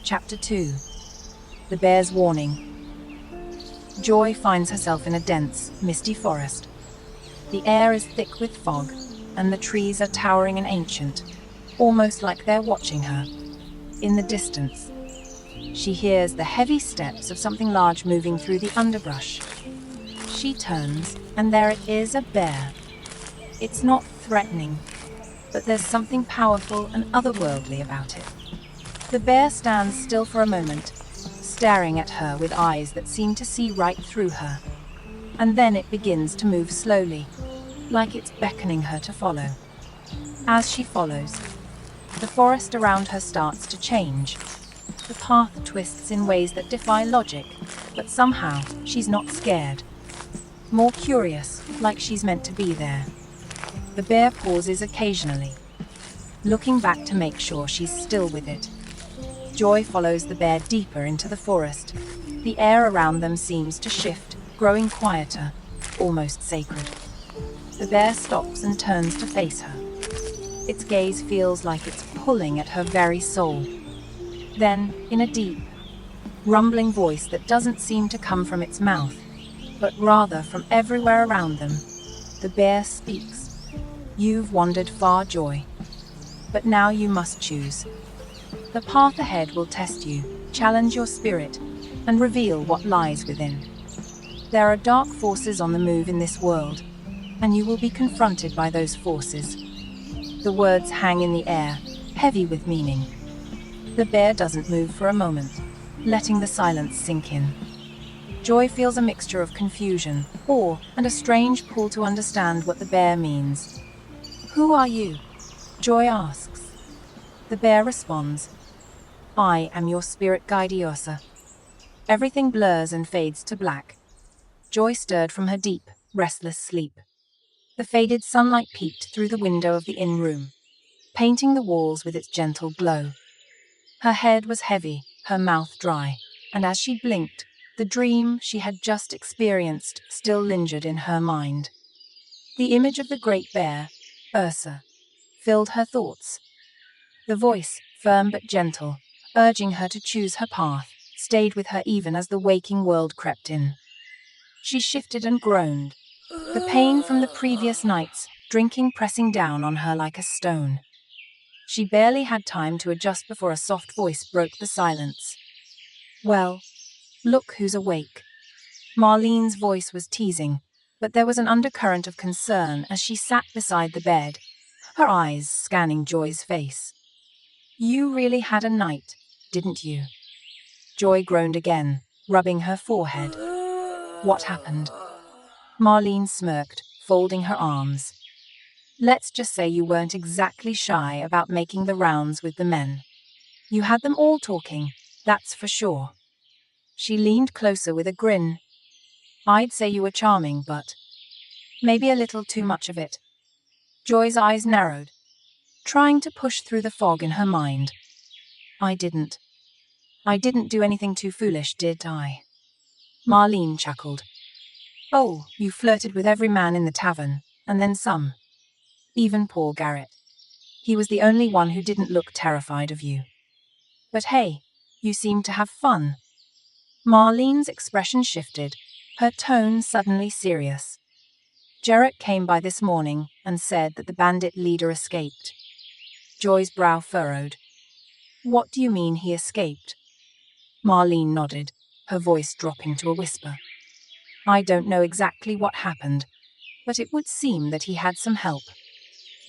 Chapter 2. The Bear's Warning. Joy finds herself in a dense, misty forest. The air is thick with fog, and the trees are towering and ancient, almost like they're watching her. In the distance, she hears the heavy steps of something large moving through the underbrush. She turns, and there it is, a bear. It's not threatening, but there's something powerful and otherworldly about it. The bear stands still for a moment, staring at her with eyes that seem to see right through her. And then it begins to move slowly, like it's beckoning her to follow. As she follows, the forest around her starts to change. The path twists in ways that defy logic, but somehow she's not scared. More curious, like she's meant to be there. The bear pauses occasionally, looking back to make sure she's still with it. Joy follows the bear deeper into the forest. The air around them seems to shift, growing quieter, almost sacred. The bear stops and turns to face her. Its gaze feels like it's pulling at her very soul. Then, in a deep, rumbling voice that doesn't seem to come from its mouth, but rather from everywhere around them, the bear speaks. You've wandered far, Joy. But now you must choose. The path ahead will test you, challenge your spirit, and reveal what lies within. There are dark forces on the move in this world, and you will be confronted by those forces. The words hang in the air, heavy with meaning. The bear doesn't move for a moment, letting the silence sink in. Joy feels a mixture of confusion, awe, and a strange pull to understand what the bear means. Who are you? Joy asks. The bear responds, I am your spirit guide, Iosa. Everything blurs and fades to black. Joy stirred from her deep, restless sleep. The faded sunlight peeked through the window of the inn room, painting the walls with its gentle glow. Her head was heavy, her mouth dry, and as she blinked, the dream she had just experienced still lingered in her mind. The image of the great bear, Ursa, filled her thoughts. The voice, firm but gentle, urging her to choose her path, stayed with her even as the waking world crept in. She shifted and groaned, the pain from the previous night's drinking pressing down on her like a stone. She barely had time to adjust before a soft voice broke the silence. Well, look who's awake. Marlene's voice was teasing, but there was an undercurrent of concern as she sat beside the bed, her eyes scanning Joy's face. You really had a night, didn't you? Joy groaned again, rubbing her forehead. What happened? Marlene smirked, folding her arms. Let's just say you weren't exactly shy about making the rounds with the men. You had them all talking, that's for sure. She leaned closer with a grin. I'd say you were charming, but maybe a little too much of it. Joy's eyes narrowed, trying to push through the fog in her mind. I didn't do anything too foolish, did I? Marlene chuckled. Oh, you flirted with every man in the tavern, and then some. Even poor Garrett. He was the only one who didn't look terrified of you. But hey, you seemed to have fun. Marlene's expression shifted, her tone suddenly serious. Jarrett came by this morning and said that the bandit leader escaped. Joy's brow furrowed. What do you mean he escaped? Marlene nodded, her voice dropping to a whisper. I don't know exactly what happened, but it would seem that he had some help.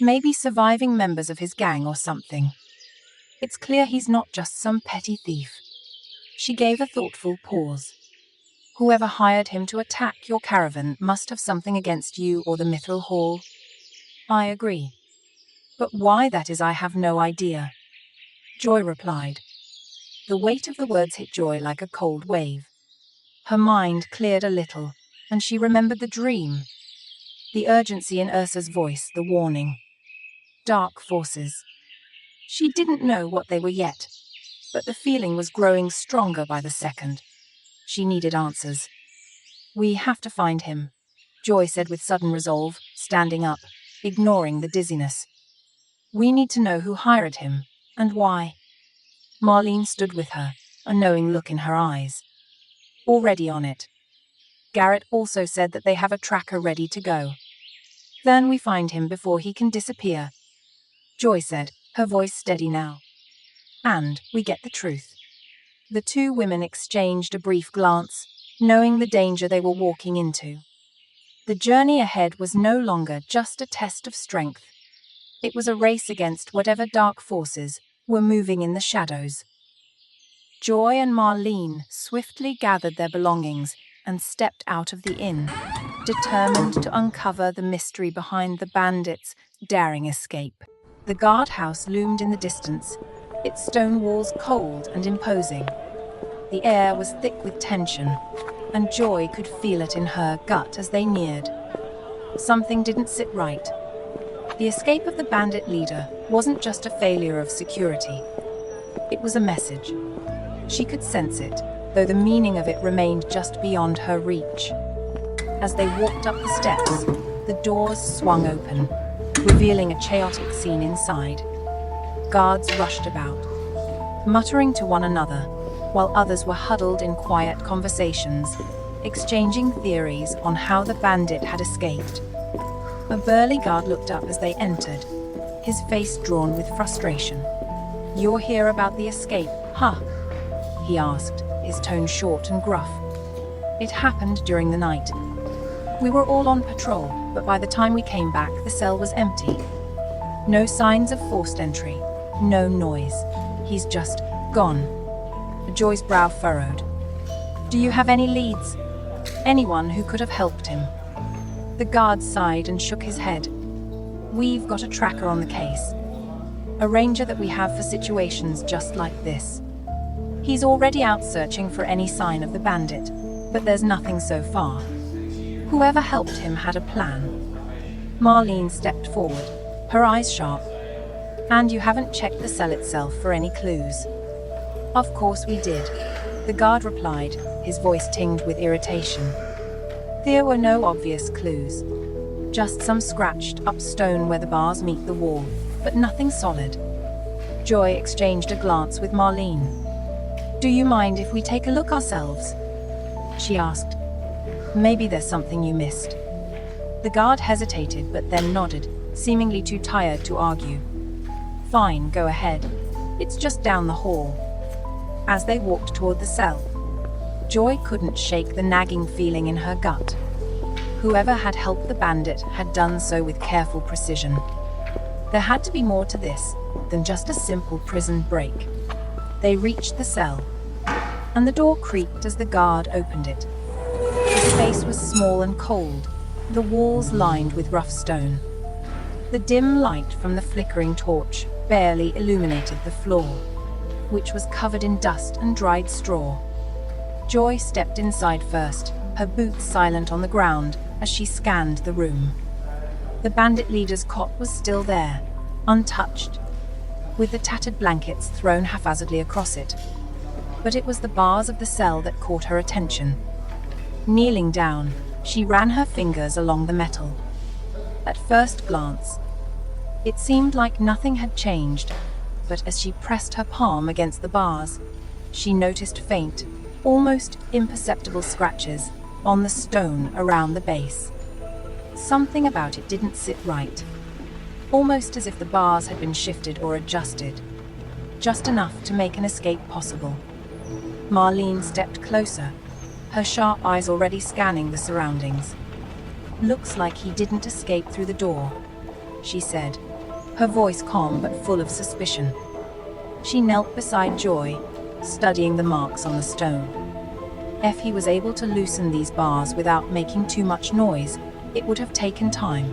Maybe surviving members of his gang or something. It's clear he's not just some petty thief. She gave a thoughtful pause. Whoever hired him to attack your caravan must have something against you or the Mithril Hall. I agree. But why that is, I have no idea. Joy replied. The weight of the words hit Joy like a cold wave. Her mind cleared a little, and she remembered the dream. The urgency in Ursa's voice, the warning. Dark forces. She didn't know what they were yet, but the feeling was growing stronger by the second. She needed answers. We have to find him, Joy said with sudden resolve, standing up, ignoring the dizziness. We need to know who hired him, and why. Marlene stood with her, a knowing look in her eyes. Already on it. Garrett also said that they have a tracker ready to go. Then we find him before he can disappear, Joy said, her voice steady now. And we get the truth. The two women exchanged a brief glance, knowing the danger they were walking into. The journey ahead was no longer just a test of strength. It was a race against whatever dark forces were moving in the shadows. Joy and Marlene swiftly gathered their belongings and stepped out of the inn, determined to uncover the mystery behind the bandits' daring escape. The guardhouse loomed in the distance, its stone walls cold and imposing. The air was thick with tension, and Joy could feel it in her gut as they neared. Something didn't sit right. The escape of the bandit leader wasn't just a failure of security. It was a message. She could sense it, though the meaning of it remained just beyond her reach. As they walked up the steps, the doors swung open, revealing a chaotic scene inside. Guards rushed about, muttering to one another, while others were huddled in quiet conversations, exchanging theories on how the bandit had escaped. A burly guard looked up as they entered, his face drawn with frustration. "You're here about the escape, huh?" he asked, his tone short and gruff. "It happened during the night. We were all on patrol, but by the time we came back, the cell was empty. No signs of forced entry, no noise. He's just gone." Joy's brow furrowed. "Do you have any leads? Anyone who could have helped him?" The guard sighed and shook his head. "We've got a tracker on the case. A ranger that we have for situations just like this. He's already out searching for any sign of the bandit, but there's nothing so far. Whoever helped him had a plan." Marlene stepped forward, her eyes sharp. "And you haven't checked the cell itself for any clues?" "Of course we did," the guard replied, his voice tinged with irritation. "There were no obvious clues. Just some scratched up stone where the bars meet the wall, but nothing solid." Joy exchanged a glance with Marlene. "Do you mind if we take a look ourselves?" she asked. "Maybe there's something you missed." The guard hesitated but then nodded, seemingly too tired to argue. "Fine, go ahead. It's just down the hall." As they walked toward the cell, Joy couldn't shake the nagging feeling in her gut. Whoever had helped the bandit had done so with careful precision. There had to be more to this than just a simple prison break. They reached the cell, and the door creaked as the guard opened it. The space was small and cold, the walls lined with rough stone. The dim light from the flickering torch barely illuminated the floor, which was covered in dust and dried straw. Joy stepped inside first, her boots silent on the ground as she scanned the room. The bandit leader's cot was still there, untouched, with the tattered blankets thrown haphazardly across it. But it was the bars of the cell that caught her attention. Kneeling down, she ran her fingers along the metal. At first glance, it seemed like nothing had changed, but as she pressed her palm against the bars, she noticed faint, almost imperceptible scratches on the stone around the base. Something about it didn't sit right, almost as if the bars had been shifted or adjusted, just enough to make an escape possible. Marlene stepped closer, her sharp eyes already scanning the surroundings. "Looks like he didn't escape through the door," she said, her voice calm but full of suspicion. She knelt beside Joy, studying the marks on the stone. If he was able to loosen these bars without making too much noise, it would have taken time.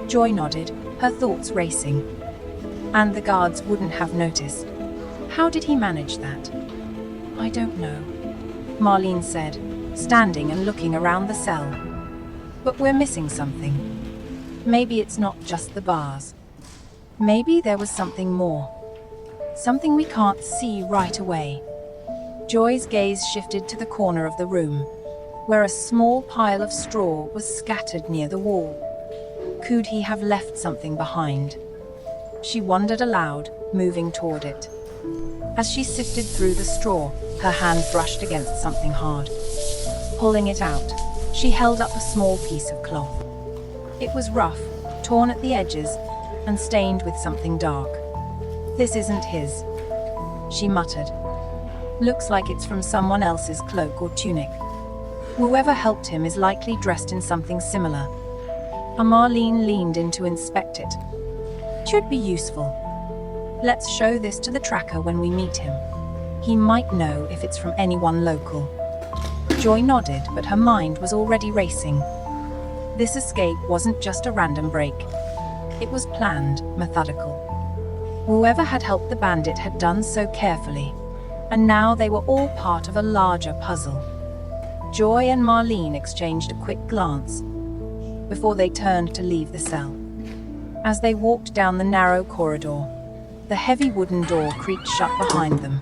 Joy nodded, her thoughts racing. And the guards wouldn't have noticed. How did he manage that? "I don't know," Marlene said, standing and looking around the cell. "But we're missing something. Maybe it's not just the bars. Maybe there was something more. Something we can't see right away." Joy's gaze shifted to the corner of the room, where a small pile of straw was scattered near the wall. Could he have left something behind? She wondered aloud, moving toward it. As she sifted through the straw, her hand brushed against something hard. Pulling it out, she held up a small piece of cloth. It was rough, torn at the edges, and stained with something dark. "This isn't his," she muttered. "Looks like it's from someone else's cloak or tunic. Whoever helped him is likely dressed in something similar." Marlene leaned in to inspect it. "Should be useful. Let's show this to the tracker when we meet him. He might know if it's from anyone local." Joy nodded, but her mind was already racing. This escape wasn't just a random break. It was planned, methodical. Whoever had helped the bandit had done so carefully, and now they were all part of a larger puzzle. Joy and Marlene exchanged a quick glance before they turned to leave the cell. As they walked down the narrow corridor, the heavy wooden door creaked shut behind them.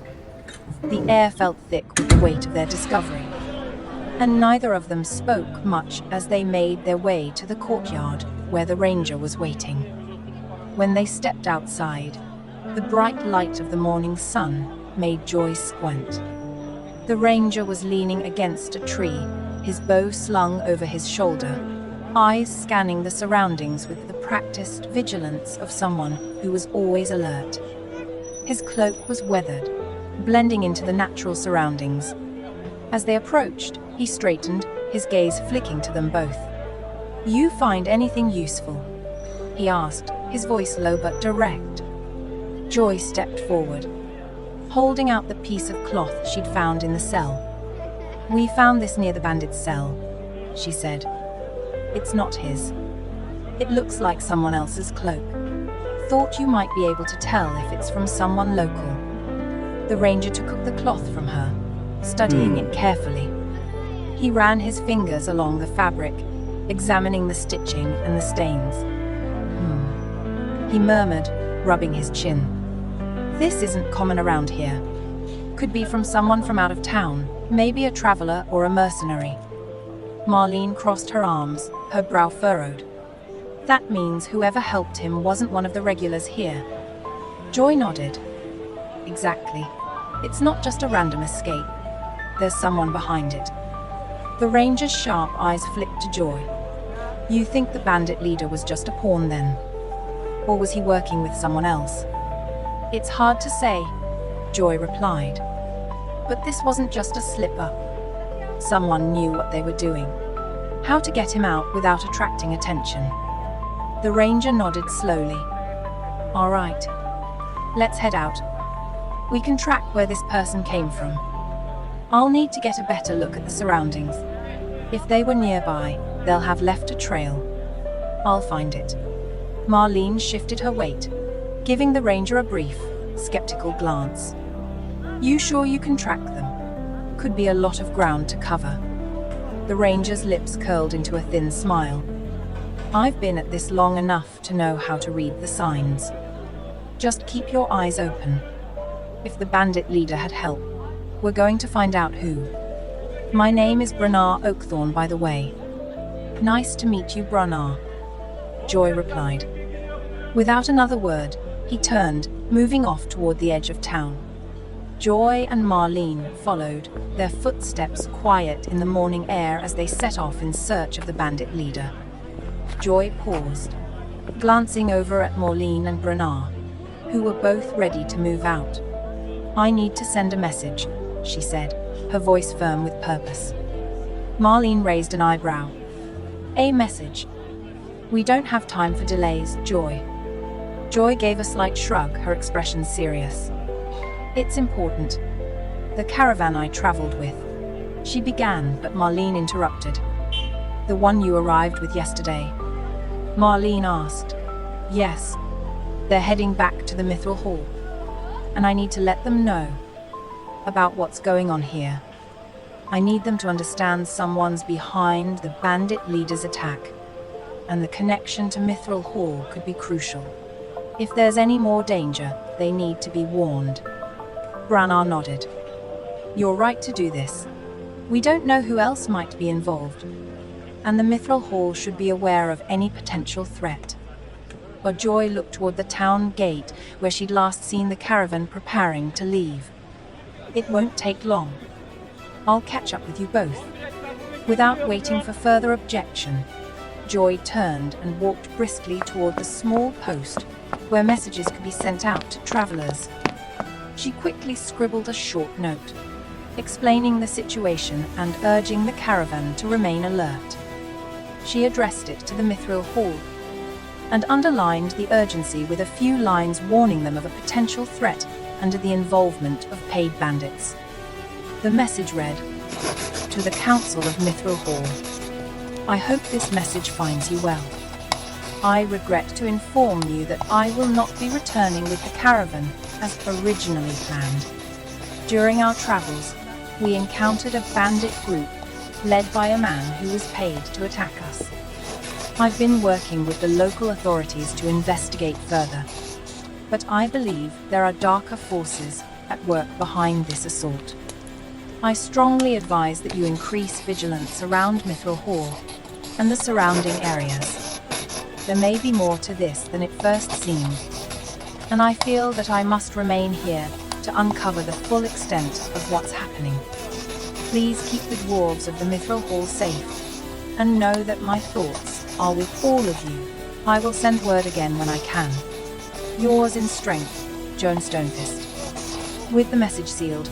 The air felt thick with the weight of their discovery, and neither of them spoke much as they made their way to the courtyard where the ranger was waiting. When they stepped outside, the bright light of the morning sun made Joy squint. The ranger was leaning against a tree, his bow slung over his shoulder, eyes scanning the surroundings with the practiced vigilance of someone who was always alert. His cloak was weathered, blending into the natural surroundings. As they approached, he straightened, his gaze flicking to them both. "You find anything useful?" he asked, his voice low but direct. Joy stepped forward, holding out the piece of cloth she'd found in the cell. "We found this near the bandit's cell," she said. "It's not his. It looks like someone else's cloak. Thought you might be able to tell if it's from someone local." The ranger took the cloth from her, studying it carefully. He ran his fingers along the fabric, examining the stitching and the stains. He murmured, rubbing his chin. "This isn't common around here. Could be from someone from out of town, maybe a traveler or a mercenary." Marlene crossed her arms, her brow furrowed. "That means whoever helped him wasn't one of the regulars here." Joy nodded. "Exactly. It's not just a random escape. There's someone behind it." The ranger's sharp eyes flicked to Joy. "You think the bandit leader was just a pawn then? Or was he working with someone else?" "It's hard to say," Joy replied. "But this wasn't just a slip-up. Someone knew what they were doing. How to get him out without attracting attention." The ranger nodded slowly. "All right. Let's head out. We can track where this person came from. I'll need to get a better look at the surroundings. If they were nearby, they'll have left a trail. I'll find it." Marlene shifted her weight, giving the ranger a brief, skeptical glance. "You sure you can track them? Could be a lot of ground to cover." The ranger's lips curled into a thin smile. "I've been at this long enough to know how to read the signs. Just keep your eyes open. If the bandit leader had help, we're going to find out who." "My name is Branagh Oakthorn, by the way." "Nice to meet you, Branagh," Joy replied. Without another word, he turned, moving off toward the edge of town. Joy and Marlene followed, their footsteps quiet in the morning air as they set off in search of the bandit leader. Joy paused, glancing over at Marlene and Branagh, who were both ready to move out. "I need to send a message," she said, her voice firm with purpose. Marlene raised an eyebrow. "A message? We don't have time for delays, Joy." Joy gave a slight shrug, her expression serious. "It's important. The caravan I traveled with," she began, but Marlene interrupted. "The one you arrived with yesterday?" Marlene asked. "Yes. They're heading back to the Mithril Hall. And I need to let them know about what's going on here. I need them to understand someone's behind the bandit leader's attack, and the connection to Mithril Hall could be crucial. If there's any more danger, they need to be warned." Branagh nodded. "You're right to do this. We don't know who else might be involved, and the Mithril Hall should be aware of any potential threat." while Joy looked toward the town gate where she'd last seen the caravan preparing to leave. "It won't take long. I'll catch up with you both." Without waiting for further objection, Joy turned and walked briskly toward the small post where messages could be sent out to travelers. She quickly scribbled a short note, explaining the situation and urging the caravan to remain alert. She addressed it to the Mithril Hall and underlined the urgency with a few lines warning them of a potential threat under the involvement of paid bandits. The message read, "To the Council of Mithril Hall. I hope this message finds you well. I regret to inform you that I will not be returning with the caravan as originally planned. During our travels, we encountered a bandit group led by a man who was paid to attack us. I've been working with the local authorities to investigate further, but I believe there are darker forces at work behind this assault. I strongly advise that you increase vigilance around Mithril Hall and the surrounding areas. There may be more to this than it first seemed, and I feel that I must remain here to uncover the full extent of what's happening. Please keep the dwarves of the Mithril Hall safe, and know that my thoughts are with all of you. I will send word again when I can. Yours in strength, Joan Stonefist." With the message sealed,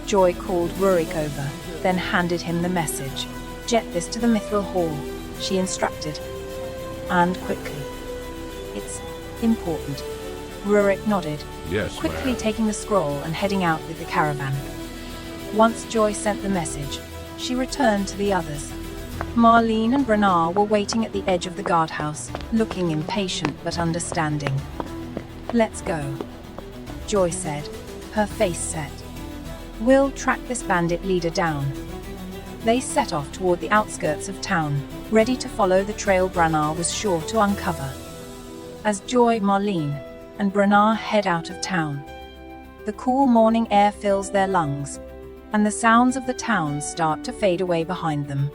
Joy called Rurik over, then handed him the message. "Jet this to the Mithril Hall," she instructed. "And quickly. It's important." Rurik nodded, Yes, quickly ma'am. taking the scroll and heading out with the caravan. Once Joy sent the message, she returned to the others. Marlene and Bernard were waiting at the edge of the guardhouse, looking impatient but understanding. "Let's go," Joy said, her face set. "We'll track this bandit leader down." They set off toward the outskirts of town, ready to follow the trail Bernard was sure to uncover. As Joy, Marlene, and Bernard head out of town, the cool morning air fills their lungs, and the sounds of the town start to fade away behind them.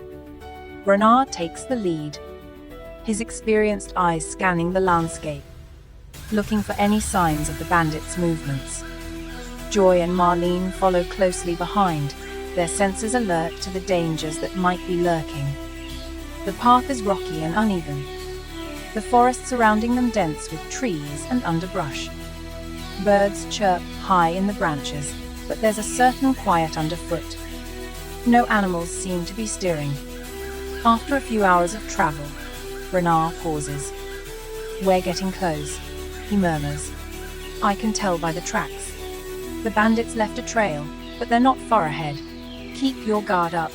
Bernard takes the lead, his experienced eyes scanning the landscape, looking for any signs of the bandits' movements. Joy and Marlene follow closely behind, their senses alert to the dangers that might be lurking. The path is rocky and uneven, the forest surrounding them dense with trees and underbrush. Birds chirp high in the branches, but there's a certain quiet underfoot. No animals seem to be stirring. After a few hours of travel, Bernard pauses. "We're getting close," he murmurs. "I can tell by the tracks. The bandits left a trail, but they're not far ahead. Keep your guard up."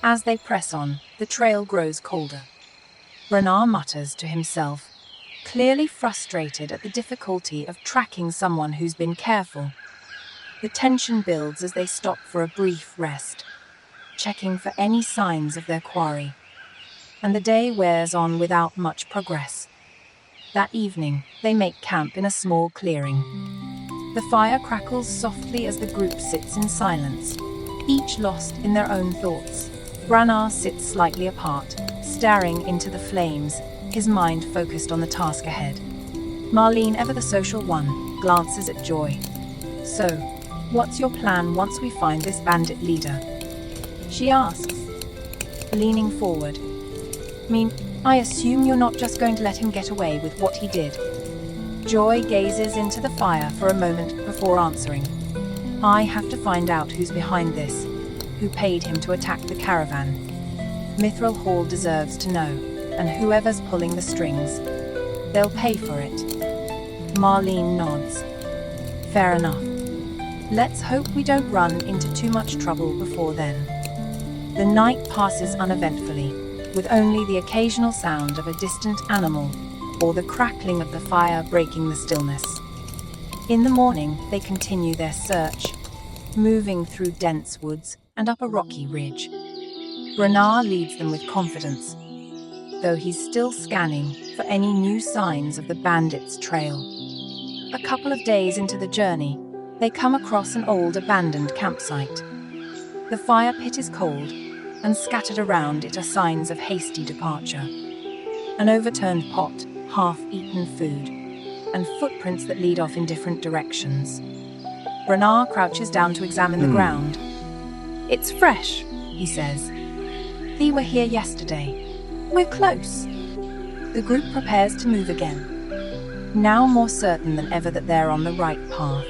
As they press on, the trail grows colder. Bernard mutters to himself, clearly frustrated at the difficulty of tracking someone who's been careful. The tension builds as they stop for a brief rest, checking for any signs of their quarry. And the day wears on without much progress. That evening, they make camp in a small clearing. The fire crackles softly as the group sits in silence, each lost in their own thoughts. Bernard sits slightly apart, staring into the flames, his mind focused on the task ahead. Marlene, ever the social one, glances at Joy. "So, what's your plan once we find this bandit leader?" she asks, leaning forward. I assume you're not just going to let him get away with what he did." Joy gazes into the fire for a moment before answering. "I have to find out who's behind this, who paid him to attack the caravan. Mithril Hall deserves to know, and whoever's pulling the strings, they'll pay for it." Marlene nods. "Fair enough. Let's hope we don't run into too much trouble before then." The night passes uneventfully, with only the occasional sound of a distant animal or the crackling of the fire breaking the stillness. In the morning, they continue their search, moving through dense woods and up a rocky ridge. Bernard leads them with confidence, though he's still scanning for any new signs of the bandits' trail. A couple of days into the journey, they come across an old abandoned campsite. The fire pit is cold, and scattered around it are signs of hasty departure. An overturned pot, half-eaten food, and footprints that lead off in different directions. Bernard crouches down to examine the ground. "It's fresh," he says. "They were here yesterday. We're close." The group prepares to move again, now more certain than ever that they're on the right path.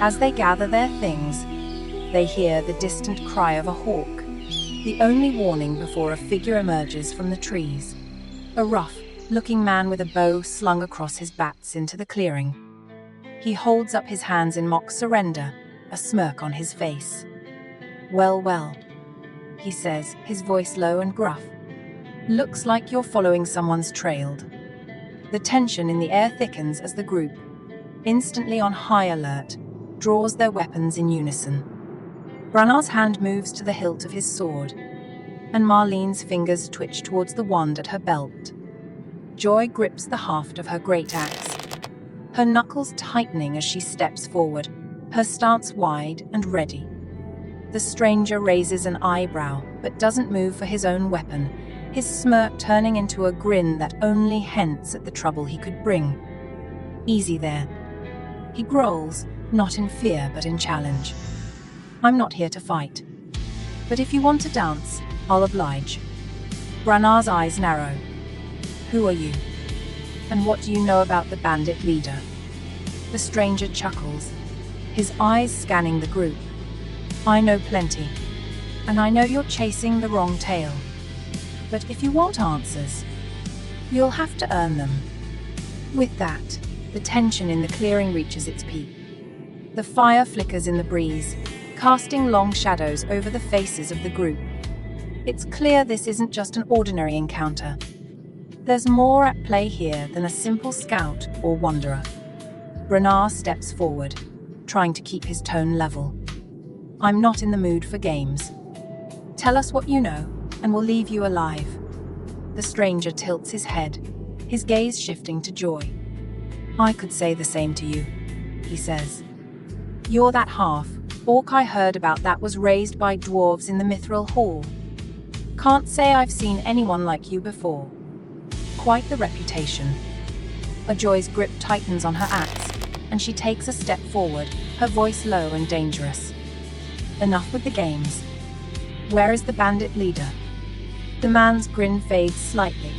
As they gather their things, they hear the distant cry of a hawk, the only warning before a figure emerges from the trees. A rough-looking man with a bow slung across his backs into the clearing. He holds up his hands in mock surrender, a smirk on his face. "Well, well," he says, his voice low and gruff. "Looks like you're following someone's trailed." The tension in the air thickens as the group, instantly on high alert, draws their weapons in unison. Branag's hand moves to the hilt of his sword, and Marlene's fingers twitch towards the wand at her belt. Joy grips the haft of her great axe, her knuckles tightening as she steps forward, her stance wide and ready. The stranger raises an eyebrow, but doesn't move for his own weapon, his smirk turning into a grin that only hints at the trouble he could bring. "Easy there," he growls, not in fear but in challenge. "I'm not here to fight. But if you want to dance, I'll oblige." Branag's eyes narrow. "Who are you? And what do you know about the bandit leader?" The stranger chuckles, his eyes scanning the group. "I know plenty, and I know you're chasing the wrong tail. But if you want answers, you'll have to earn them." With that, the tension in the clearing reaches its peak. The fire flickers in the breeze, casting long shadows over the faces of the group. It's clear this isn't just an ordinary encounter. There's more at play here than a simple scout or wanderer. Branagh steps forward, trying to keep his tone level. "I'm not in the mood for games. Tell us what you know, and we'll leave you alive." The stranger tilts his head, his gaze shifting to Joy. "I could say the same to you," he says. "You're that half-orc I heard about that was raised by dwarves in the Mithril Hall. Can't say I've seen anyone like you before. Quite the reputation." A Joy's grip tightens on her axe, and she takes a step forward, her voice low and dangerous. "Enough with the games. Where is the bandit leader?" The man's grin fades slightly,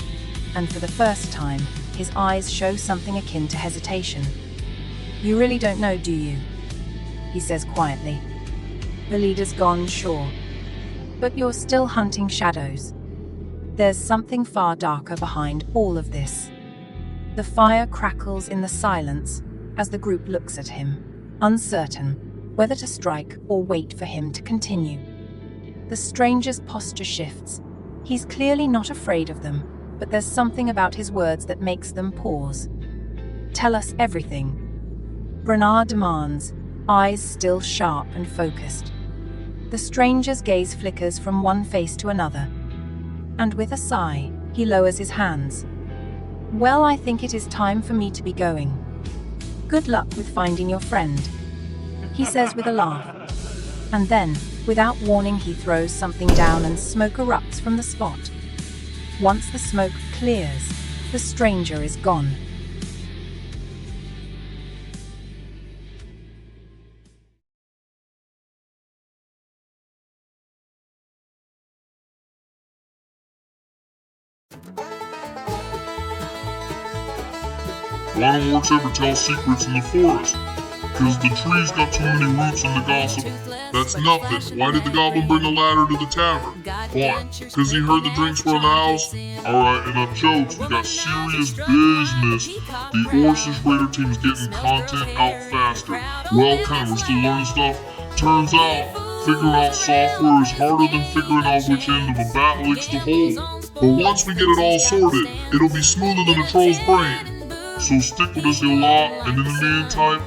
and for the first time, his eyes show something akin to hesitation. "You really don't know, do you?" he says quietly. "The leader's gone, sure. But you're still hunting shadows. There's something far darker behind all of this." The fire crackles in the silence as the group looks at him, uncertain whether to strike or wait for him to continue. The stranger's posture shifts. He's clearly not afraid of them, but there's something about his words that makes them pause. "Tell us everything," Branagh demands, eyes still sharp and focused. The stranger's gaze flickers from one face to another, and with a sigh, he lowers his hands. "Well, I think it is time for me to be going. Good luck with finding your friend," he says with a laugh. And then, without warning, he throws something down and smoke erupts from the spot. Once the smoke clears, the stranger is gone. Why don't orcs ever tell secrets in the forest? Because the trees got too many roots in the gossip. That's nothing. Why did the goblin bring a ladder to the tavern? Why? Because he heard the drinks were in the house? Alright, enough jokes. We got serious business. The Orcish Raider team's getting content out faster. Well, we're still learning stuff. Turns out, figuring out software is harder than figuring out which end of a bat licks the hole. But once we get it all sorted, it'll be smoother than a troll's brain. So stick with us a lot, and in the meantime,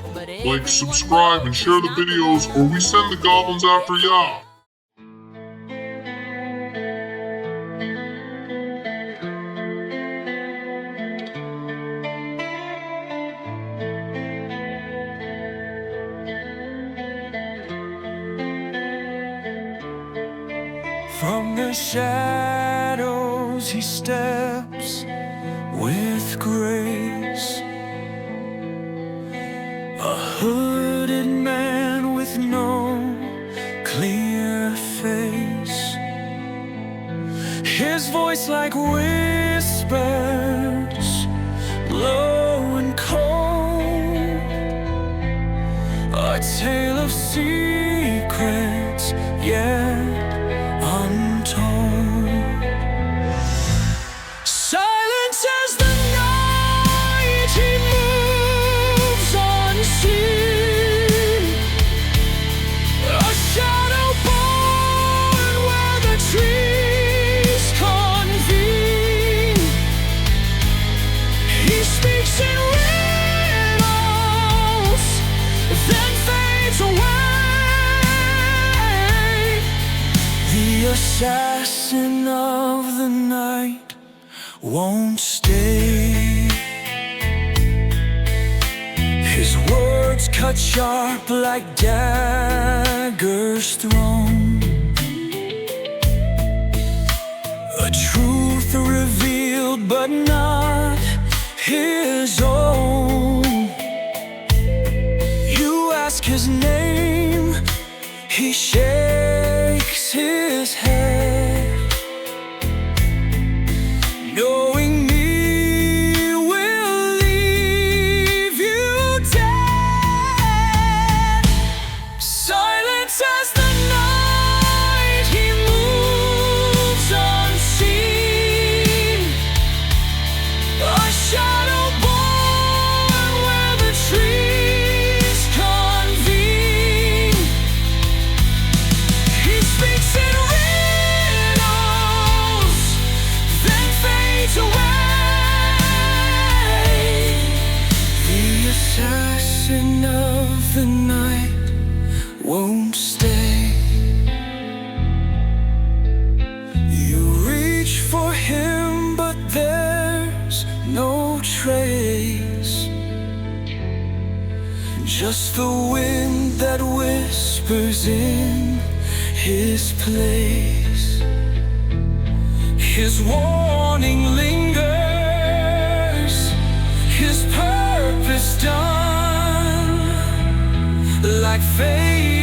like, subscribe, and share the videos, or we send the goblins after ya! From the shadows he steps with grace. A hooded man with no clear face, his voice like whispers, low and cold, a tale of secrets yet untold. Silence as the night he moves unseen, a shadow born where the trees convene. He speaks in riddles, then fades away. The assassin of the night won't stay. His words cut sharp like daggers thrown, a truth revealed but not his own. You ask his name, he shakes his head, knowing me will leave you dead. Silence as the night he moves unseen, a shadow born where the trees convene. He speaks in riddles, then fades away. The assassin of the night won't stay. You reach for him, but there's no trace, just the wind that whispers in his place. His warning lingers, his purpose done, like fate